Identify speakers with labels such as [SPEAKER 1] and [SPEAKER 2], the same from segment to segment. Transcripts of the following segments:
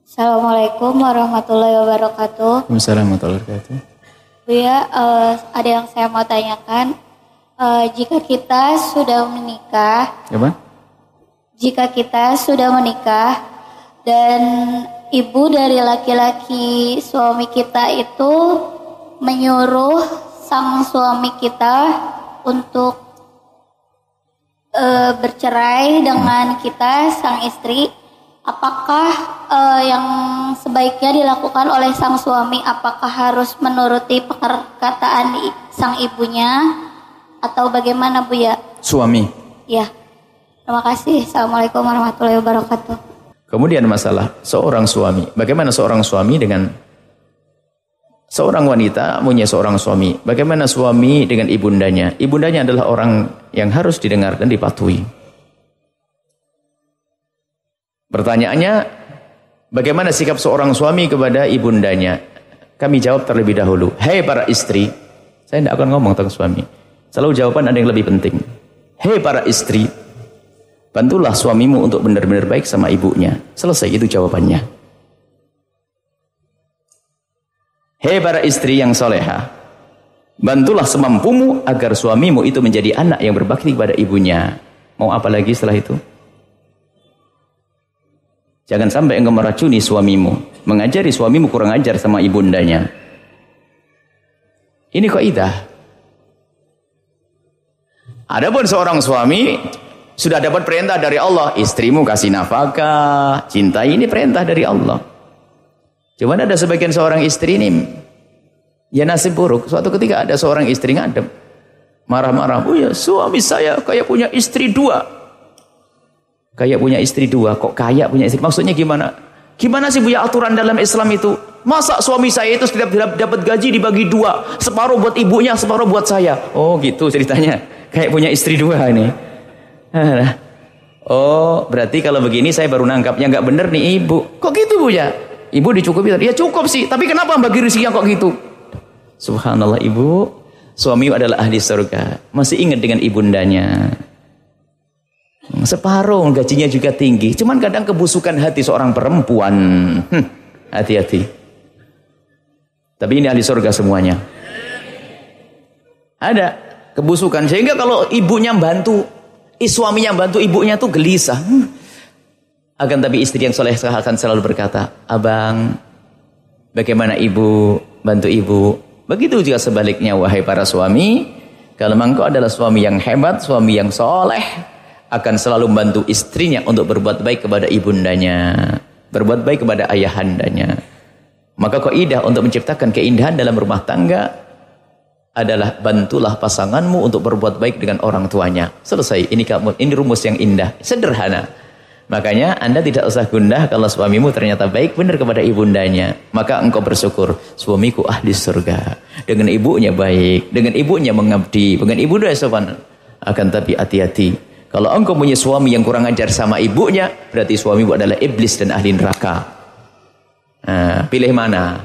[SPEAKER 1] Assalamualaikum warahmatullahi wabarakatuh.
[SPEAKER 2] Waalaikumsalam warahmatullahi wabarakatuh.
[SPEAKER 1] Buya, ada yang saya mau tanyakan. Jika kita sudah menikah,
[SPEAKER 2] Apa?
[SPEAKER 1] jika kita sudah menikah dan ibu dari laki-laki suami kita itu menyuruh sang suami kita untuk bercerai dengan kita, sang istri, apakah yang sebaiknya dilakukan oleh sang suami? Apakah harus menuruti perkataan sang ibunya atau bagaimana, Bu ya?
[SPEAKER 2] Suami.
[SPEAKER 1] Ya, terima kasih. Assalamualaikum warahmatullahi wabarakatuh.
[SPEAKER 2] Kemudian masalah seorang suami. Bagaimana seorang suami dengan seorang wanita punya seorang suami? Bagaimana suami dengan ibundanya? Ibundanya adalah orang yang harus didengar dan dipatuhi. Pertanyaannya, bagaimana sikap seorang suami kepada ibundanya? Kami jawab terlebih dahulu. Hei para istri, saya tidak akan ngomong tentang suami. Selalu jawaban ada yang lebih penting. Hei para istri, bantulah suamimu untuk benar-benar baik sama ibunya. Selesai, itu jawabannya. Hei para istri yang soleha, bantulah semampumu agar suamimu itu menjadi anak yang berbakti kepada ibunya. Mau apa lagi setelah itu? Jangan sampai engkau meracuni suamimu, mengajari suamimu kurang ajar sama ibundanya. Ini kaidah. Adapun seorang suami sudah dapat perintah dari Allah, istrimu kasih nafkah, cintai, ini perintah dari Allah. Cuman ada sebagian seorang istri ini ya nasib buruk. Suatu ketika ada seorang istri ngadep, marah-marah, "Oh ya, suami saya kayak punya istri dua." Kayak punya istri dua, kok kayak punya istri? Maksudnya gimana? Gimana sih punya aturan dalam Islam itu? Masa suami saya itu setiap dapat gaji dibagi dua, separuh buat ibunya, separuh buat saya? Oh gitu ceritanya. Kayak punya istri dua ini. Oh berarti kalau begini saya baru nangkapnya nggak bener nih ibu. Kok gitu Bu ya? Ibu dicukupi? Ya cukup sih. Tapi kenapa bagi rezekinya kok gitu? Subhanallah ibu, suami adalah ahli surga. Masih ingat dengan ibundanya. Separuh gajinya juga tinggi. Cuman kadang kebusukan hati seorang perempuan. Hati-hati. Tapi ini ahli surga semuanya. Ada kebusukan. Sehingga kalau ibunya bantu, suaminya bantu ibunya tuh gelisah. Akan tapi istri yang soleh akan selalu berkata, "Abang, bagaimana ibu bantu ibu?" Begitu juga sebaliknya, wahai para suami. Kalau engkau adalah suami yang hebat, suami yang soleh, akan selalu membantu istrinya untuk berbuat baik kepada ibundanya, berbuat baik kepada ayahandanya. Maka kaidah untuk menciptakan keindahan dalam rumah tangga adalah bantulah pasanganmu untuk berbuat baik dengan orang tuanya. Selesai. Ini rumus yang indah, sederhana. Makanya Anda tidak usah gundah kalau suamimu ternyata baik benar kepada ibundanya. Maka engkau bersyukur, suamiku ahli surga. Dengan ibunya baik, dengan ibunya mengabdi, dengan ibunda sopan. Akan tapi hati-hati. Kalau engkau punya suami yang kurang ajar sama ibunya, berarti suamimu adalah iblis dan ahli neraka. Nah, pilih mana?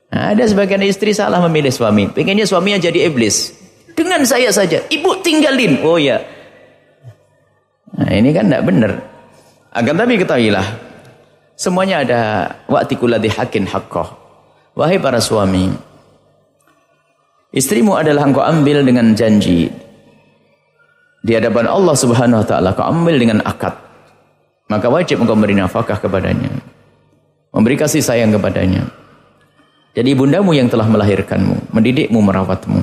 [SPEAKER 2] Nah, ada sebagian istri salah memilih suami. Pengennya suaminya jadi iblis. Dengan saya saja, ibu tinggalin. Oh ya. Nah, ini kan tidak benar. Akan tapi ketahuilah, semuanya ada wa'ti kulli haqqin haqqah. Wahai para suami, istrimu adalah engkau ambil dengan janji. Di hadapan Allah Subhanahu wa taala kau ambil dengan akad. Maka wajib engkau memberi nafkah kepadanya. Memberi kasih sayang kepadanya. Jadi ibundamu yang telah melahirkanmu, mendidikmu, merawatmu.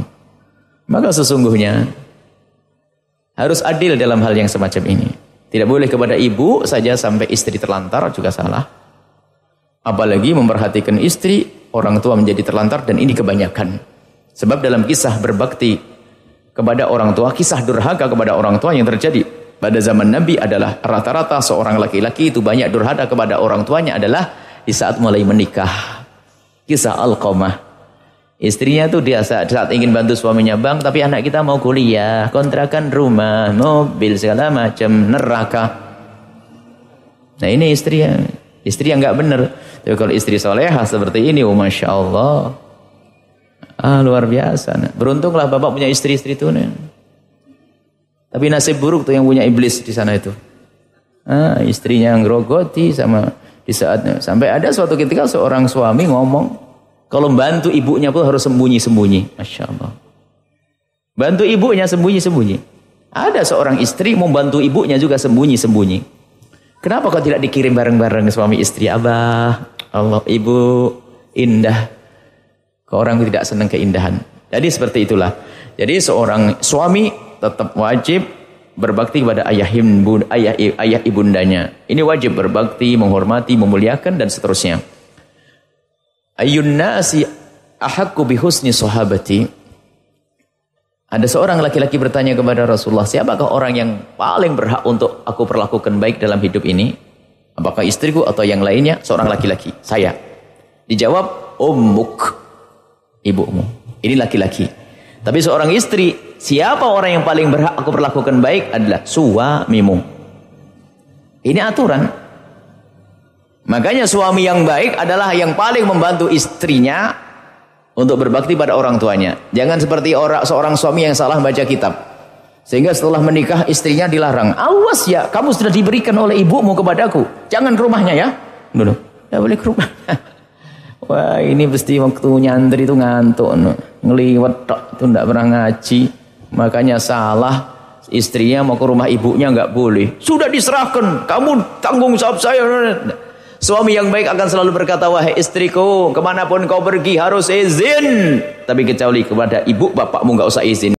[SPEAKER 2] Maka sesungguhnya harus adil dalam hal yang semacam ini. Tidak boleh kepada ibu saja sampai istri terlantar, juga salah. Apalagi memperhatikan istri, orang tua menjadi terlantar, dan ini kebanyakan. Sebab dalam kisah berbakti kepada orang tua, kisah durhaka kepada orang tua yang terjadi pada zaman Nabi adalah rata-rata seorang laki-laki itu banyak durhaka kepada orang tuanya adalah di saat mulai menikah. Kisah Alqamah. Istrinya tuh dia saat ingin bantu suaminya, "Bang, tapi anak kita mau kuliah, kontrakan rumah, mobil, segala macam, neraka." Nah ini istri yang nggak benar. Tapi kalau istri solehah seperti ini, oh masya Allah, luar biasa. Beruntunglah bapak punya istri-istri itu. Tapi nasib buruk tuh yang punya iblis di sana itu. Istrinya ngerogoti sama Di saatnya sampai ada suatu ketika seorang suami ngomong, kalau bantu ibunya pun harus sembunyi-sembunyi. Masya Allah. Bantu ibunya sembunyi-sembunyi. Ada seorang istri membantu ibunya juga sembunyi-sembunyi. Kenapa kok tidak dikirim bareng-bareng suami istri? Abah, Allah, ibu, indah. Kok orang tidak senang keindahan. Jadi seperti itulah. Jadi seorang suami tetap wajib berbakti kepada ayah ibundanya. Ini wajib berbakti, menghormati, memuliakan dan seterusnya. Ayyun nasi ahaqqu bihusni sahabati. Ada seorang laki-laki bertanya kepada Rasulullah, siapakah orang yang paling berhak untuk aku perlakukan baik dalam hidup ini? Apakah istriku atau yang lainnya? Seorang laki-laki, saya. Dijawab, ummuk, ibumu. Ini laki-laki. Tapi seorang istri, siapa orang yang paling berhak aku perlakukan baik adalah suamimu. Ini aturan. Makanya suami yang baik adalah yang paling membantu istrinya untuk berbakti pada orang tuanya. Jangan seperti seorang suami yang salah baca kitab. Sehingga setelah menikah istrinya dilarang. Awas ya, kamu sudah diberikan oleh ibumu kepadaku. Jangan ke rumahnya ya. Dulu, tidak boleh ke rumah. Wah, ini pasti waktu nyantri itu ngantuk, ngeliwet tok, itu tidak pernah ngaji. Makanya salah, istrinya mau ke rumah ibunya nggak boleh. Sudah diserahkan, kamu tanggung jawab saya. Suami yang baik akan selalu berkata, wahai istriku, kemanapun kau pergi harus izin. Tapi kecuali kepada ibu bapakmu nggak usah izin.